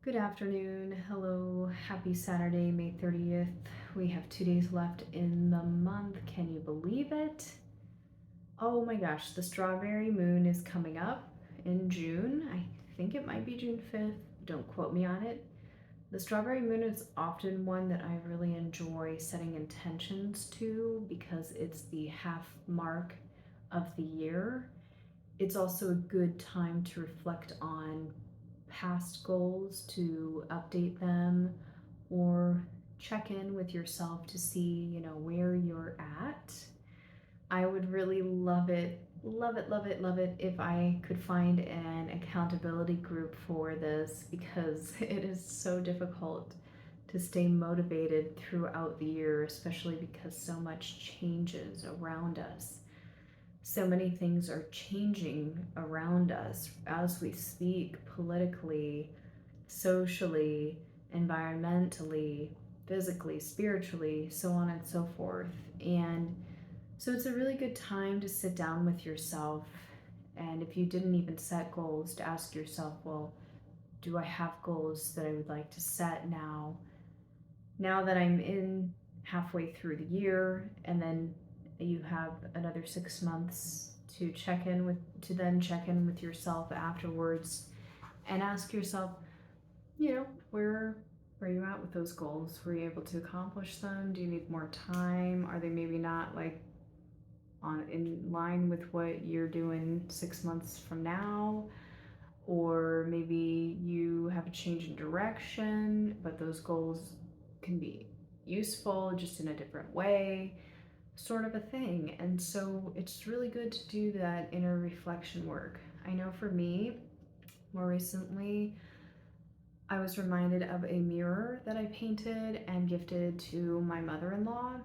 Good afternoon. Hello. Happy Saturday, May 30th. We have 2 days left in the month. Can you believe it? Oh my gosh, the strawberry moon is coming up in June. I think it might be June 5th. Don't quote me on it. The strawberry moon is often one that I really enjoy setting intentions to because it's the half mark of the year. It's also a good time to reflect on past goals, to update them, or check in with yourself to see, where you're at. I would really love it, love it, love it, love it if I could find an accountability group for this because it is so difficult to stay motivated throughout the year, especially because so much changes around us. So many things are changing around us as we speak, politically, socially, environmentally, physically, spiritually, so on and so forth. And so it's a really good time to sit down with yourself. And if you didn't even set goals, to ask yourself, well, do I have goals that I would like to set now? Now that I'm in halfway through the year, and then you have another 6 months to then check in with yourself afterwards and ask yourself, where are you at with those goals? Were you able to accomplish them? Do you need more time? Are they maybe not like on in line with what you're doing 6 months from now? Or maybe you have a change in direction, but those goals can be useful just in a different way, sort of a thing. And so it's really good to do that inner reflection work. I know for me, more recently, I was reminded of a mirror that I painted and gifted to my mother in law,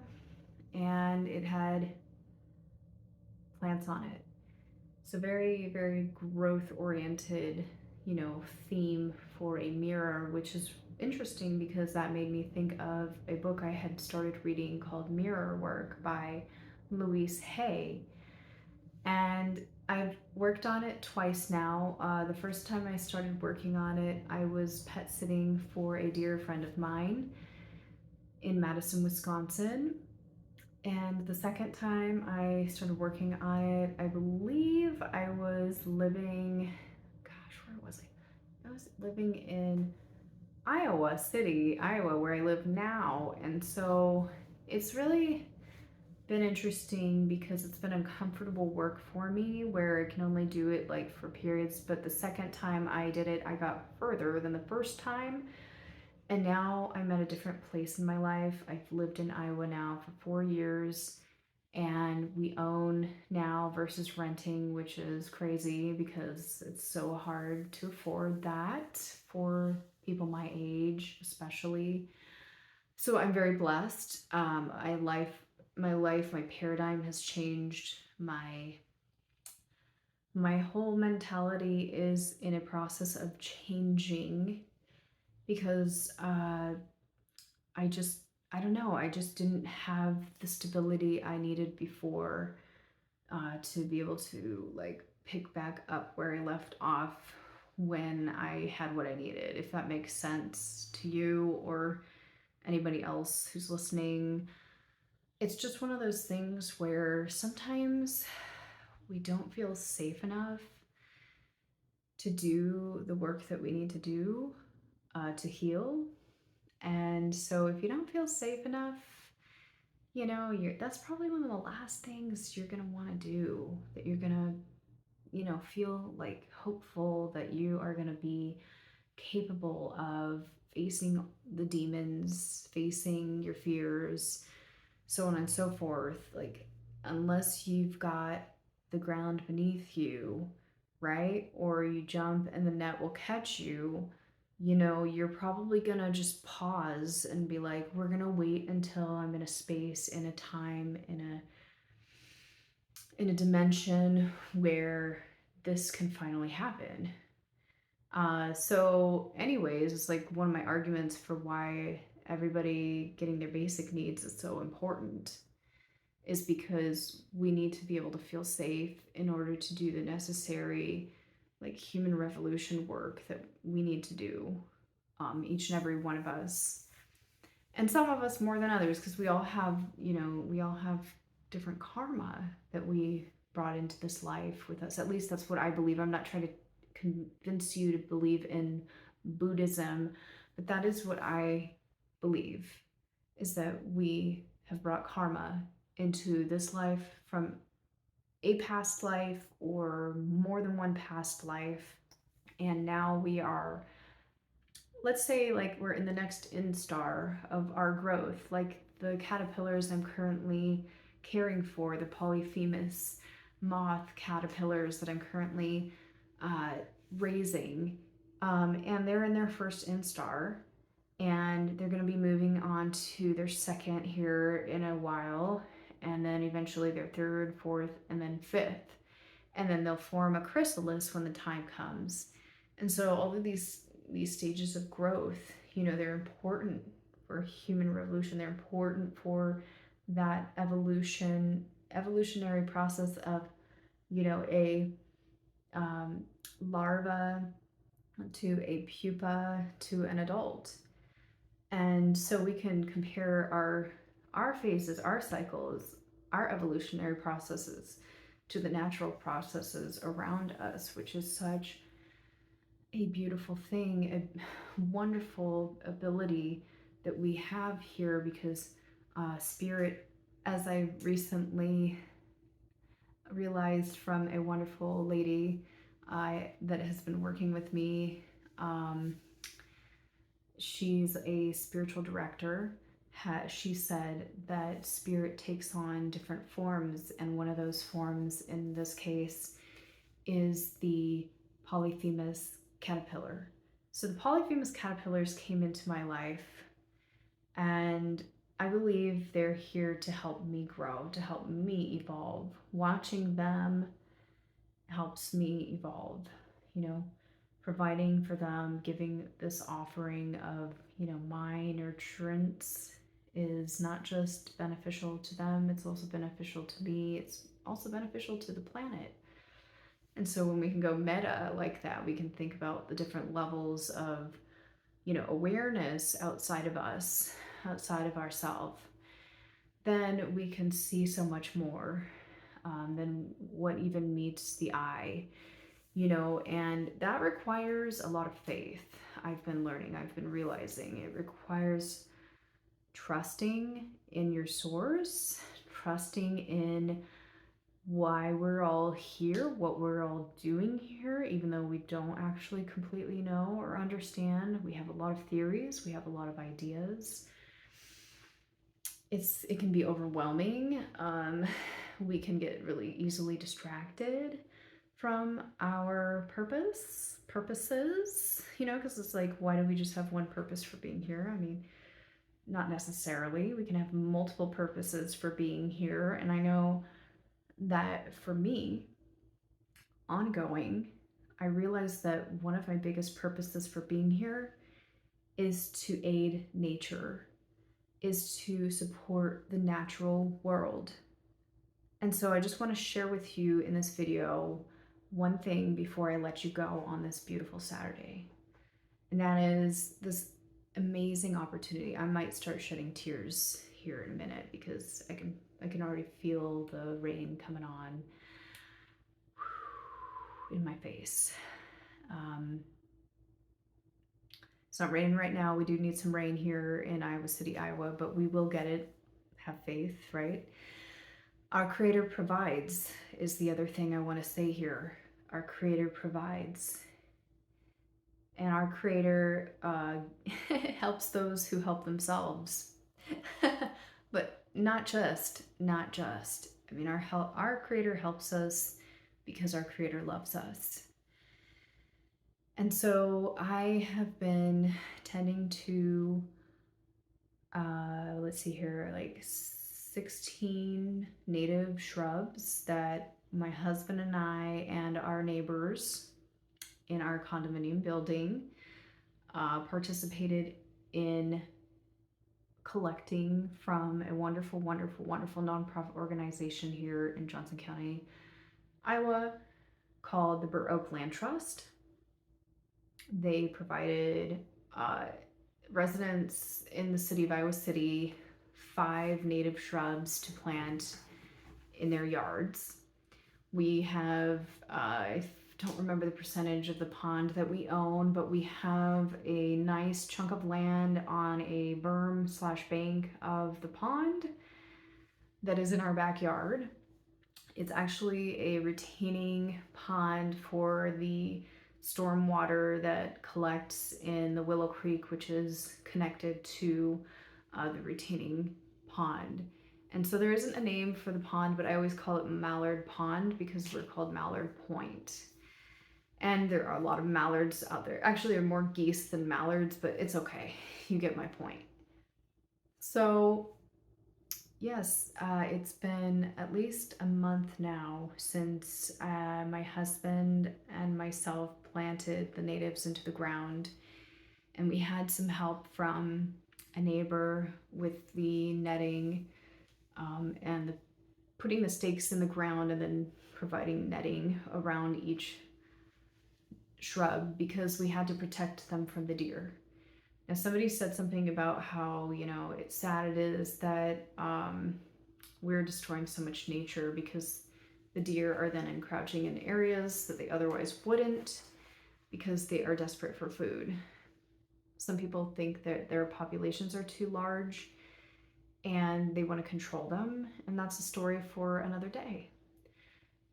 and it had plants on it. So, very, very growth oriented, theme for a mirror, which is interesting because that made me think of a book I had started reading called Mirror Work by Louise Hay. And I've worked on it twice now. The first time I started working on it, I was pet sitting for a dear friend of mine in Madison, Wisconsin. And the second time I started working on it, I believe I was living, gosh, where was I? I was living in Iowa City, Iowa, where I live now. And so it's really been interesting because it's been uncomfortable work for me where I can only do it like for periods. But the second time I did it, I got further than the first time. And now I'm at a different place in my life. I've lived in Iowa now for 4 years, and we own now versus renting, which is crazy because it's so hard to afford that for people my age, especially. So I'm very blessed. My paradigm has changed. My whole mentality is in a process of changing because I just I don't know. I just didn't have the stability I needed before to be able to like pick back up where I left off when I had what I needed. If that makes sense to you or anybody else who's listening, it's just one of those things where sometimes we don't feel safe enough to do the work that we need to do to heal. And so if you don't feel safe enough, that's probably one of the last things you're going to want to do, that you're going to, feel like hopeful that you are going to be capable of facing the demons, facing your fears, so on and so forth. Like, unless you've got the ground beneath you, right? Or you jump and the net will catch you, you're probably gonna just pause and be like, we're gonna wait until I'm in a space, in a time, in a dimension where this can finally happen. So anyways, it's like one of my arguments for why everybody getting their basic needs is so important is because we need to be able to feel safe in order to do the necessary like human revolution work that we need to do. each and every one of us. And some of us more than others, because we all have, we all have different karma that we brought into this life with us. At least that's what I believe. I'm not trying to convince you to believe in Buddhism, but that is what I believe, is that we have brought karma into this life from a past life or more than one past life. And now we are, let's say, like, we're in the next instar of our growth, like the caterpillars I'm currently caring for, the Polyphemus moth caterpillars that I'm currently raising. And they're in their first instar, and they're going to be moving on to their second here in a while, and then eventually their third, fourth, and then fifth. And then they'll form a chrysalis when the time comes. And so all of these stages of growth, they're important for human revolution. They're important for that evolutionary process of, a larva to a pupa to an adult. And so we can compare our phases, our cycles, our evolutionary processes to the natural processes around us, which is such a beautiful thing, a wonderful ability that we have here, because spirit, as I recently realized from a wonderful lady that has been working with me, she's a spiritual director. She said that spirit takes on different forms, and one of those forms in this case is the Polyphemus caterpillar. So the Polyphemus caterpillars came into my life, and I believe they're here to help me grow, to help me evolve. Watching them helps me evolve, providing for them, giving this offering of, my nurturance is not just beneficial to them, it's also beneficial to me. It's also beneficial to the planet. And so when we can go meta like that, we can think about the different levels of, awareness outside of us, outside of ourselves. Then we can see so much more than what even meets the eye, and that requires a lot of faith. I've been learning, I've been realizing it requires trusting in your source, trusting in why we're all here, what we're all doing here, even though we don't actually completely know or understand. We have a lot of theories, we have a lot of ideas. It can be overwhelming. We can get really easily distracted from our purposes, because it's like, why do we just have one purpose for being here? I mean, not necessarily. We can have multiple purposes for being here. And I know that for me, ongoing, I realized that one of my biggest purposes for being here is to aid nature, is to support the natural world. And so I just want to share with you in this video one thing before I let you go on this beautiful Saturday. And that is this amazing opportunity. I might start shedding tears here in a minute, because I can already feel the rain coming on in my face. It's not raining right now. We do need some rain here in Iowa City, Iowa, but we will get it. Have faith, right? Our Creator provides is the other thing I want to say here. Our Creator provides. And our Creator helps those who help themselves. But not just. I mean, our Creator helps us because our Creator loves us. And so I have been tending to, let's see here, like 16 native shrubs that my husband and I and our neighbors in our condominium building participated in collecting from a wonderful, wonderful, wonderful nonprofit organization here in Johnson County, Iowa, called the Bur Oak Land Trust. They provided uh, residents in the city of Iowa City 5 native shrubs to plant in their yards. We have, I don't remember the percentage of the pond that we own, but we have a nice chunk of land on a berm / bank of the pond that is in our backyard. It's actually a retaining pond for the storm water that collects in the Willow Creek, which is connected to the retaining pond. And so there isn't a name for the pond, but I always call it Mallard Pond because we're called Mallard Point. And there are a lot of mallards out there. Actually, there are more geese than mallards, but it's okay. You get my point. So yes, it's been at least a month now since my husband and myself planted the natives into the ground, and we had some help from a neighbor with the netting and putting the stakes in the ground and then providing netting around each shrub because we had to protect them from the deer. Now, somebody said something about how, it's sad it is that we're destroying so much nature because the deer are then encroaching in areas that they otherwise wouldn't because they are desperate for food. Some people think that their populations are too large and they want to control them, and that's a story for another day.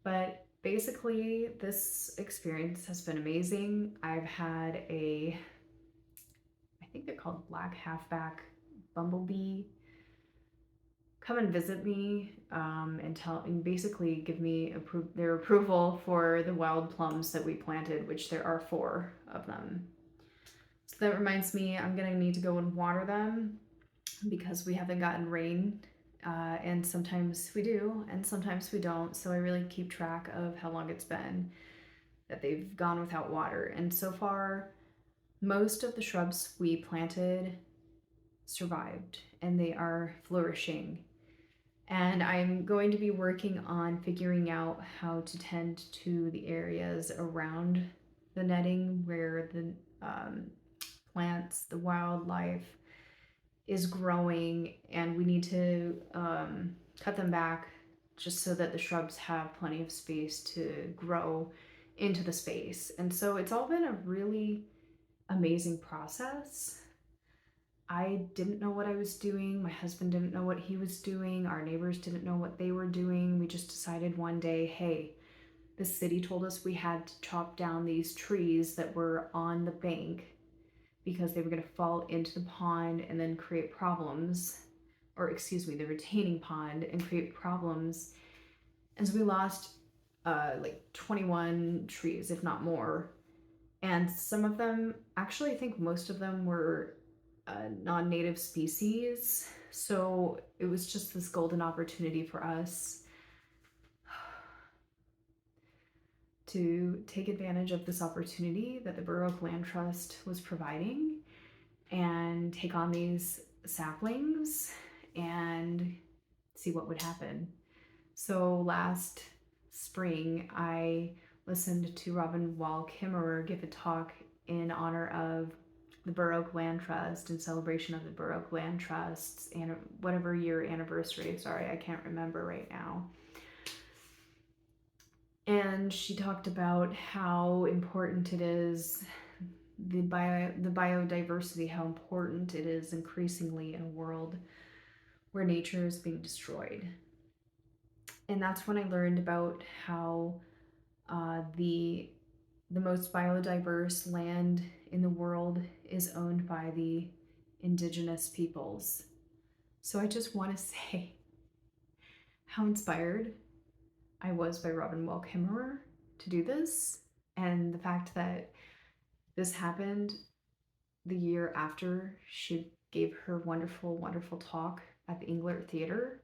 But basically, this experience has been amazing. I've had I think they're called black halfback bumblebee, come and visit me and basically give me their approval for the wild plums that we planted, which there are 4 of them. So that reminds me, I'm gonna need to go and water them because we haven't gotten rain, and sometimes we do and sometimes we don't. So I really keep track of how long it's been that they've gone without water. And so far, most of the shrubs we planted survived and they are flourishing. And I'm going to be working on figuring out how to tend to the areas around the netting where the plants, the wildlife is growing, and we need to cut them back just so that the shrubs have plenty of space to grow into the space. And so it's all been a really amazing process. I didn't know what I was doing. My husband didn't know what he was doing. Our neighbors didn't know what they were doing. We just decided one day, hey, the city told us we had to chop down these trees that were on the bank because they were going to fall into the pond and then create problems, or excuse me, the retaining pond, and create problems. And so we lost like 21 trees, if not more. And some of them, actually, I think most of them were non-native species. So it was just this golden opportunity for us to take advantage of this opportunity that the Bur Oak Land Trust was providing and take on these saplings and see what would happen. So last spring, I listened to Robin Wall Kimmerer give a talk in honor of the Bur Oak Land Trust, in celebration of the Bur Oak Land Trust's and whatever year anniversary. Sorry, I can't remember right now. And she talked about how important it is, the biodiversity, how important it is increasingly in a world where nature is being destroyed. And that's when I learned about how the most biodiverse land in the world is owned by the indigenous peoples. So I just want to say how inspired I was by Robin Wall Kimmerer to do this, and the fact that this happened the year after she gave her wonderful, wonderful talk at the Englert Theater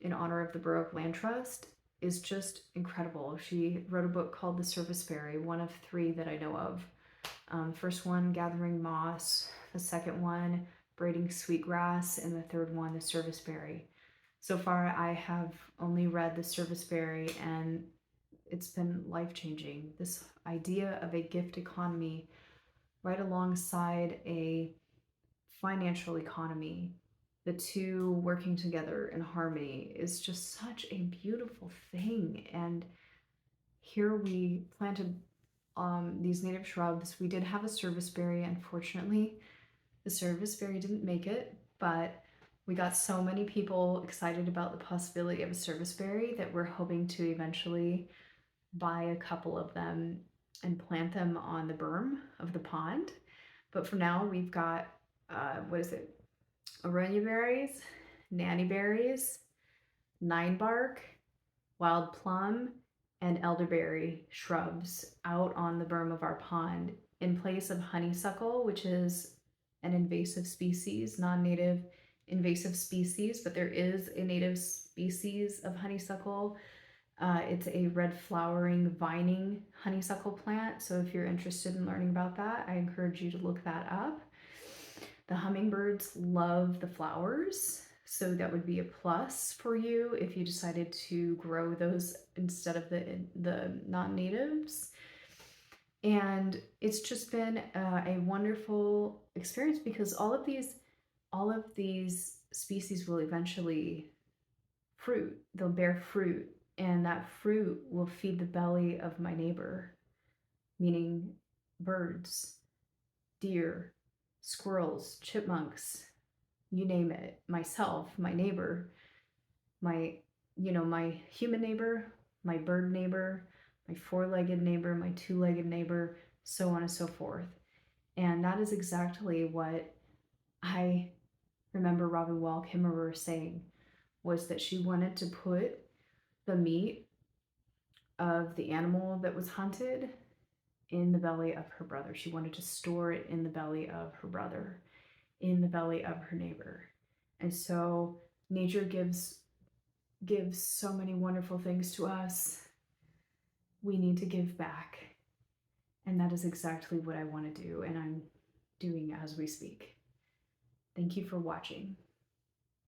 in honor of the Bur Oak Land Trust is just incredible. She wrote a book called The Serviceberry, one of 3 that I know of. First one, Gathering Moss. The second one, Braiding Sweetgrass. And the third one, The Serviceberry. So far, I have only read The Serviceberry, and it's been life-changing. This idea of a gift economy right alongside a financial economy. The two working together in harmony is just such a beautiful thing. And here we planted these native shrubs. We did have a serviceberry. Unfortunately, the serviceberry didn't make it, but we got so many people excited about the possibility of a serviceberry that we're hoping to eventually buy a couple of them and plant them on the berm of the pond. But for now, we've got, what is it? Aronia berries, nanny berries, nine bark, wild plum, and elderberry shrubs out on the berm of our pond in place of honeysuckle, which is an invasive species, non-native invasive species, but there is a native species of honeysuckle. It's a red flowering vining honeysuckle plant. So if you're interested in learning about that, I encourage you to look that up. The hummingbirds love the flowers, so that would be a plus for you if you decided to grow those instead of the non-natives. And it's just been a wonderful experience because all of these species will eventually fruit. They'll bear fruit, and that fruit will feed the belly of my neighbor, meaning birds, deer, squirrels, chipmunks, you name it, myself, my neighbor, my human neighbor, my bird neighbor, my four-legged neighbor, my two-legged neighbor, so on and so forth. And that is exactly what I remember Robin Wall Kimmerer saying, was that she wanted to put the meat of the animal that was hunted in the belly of her brother. She wanted to store it in the belly of her brother, in the belly of her neighbor. And so nature gives so many wonderful things to us. We need to give back. And that is exactly what I want to do, and I'm doing as we speak. Thank you for watching.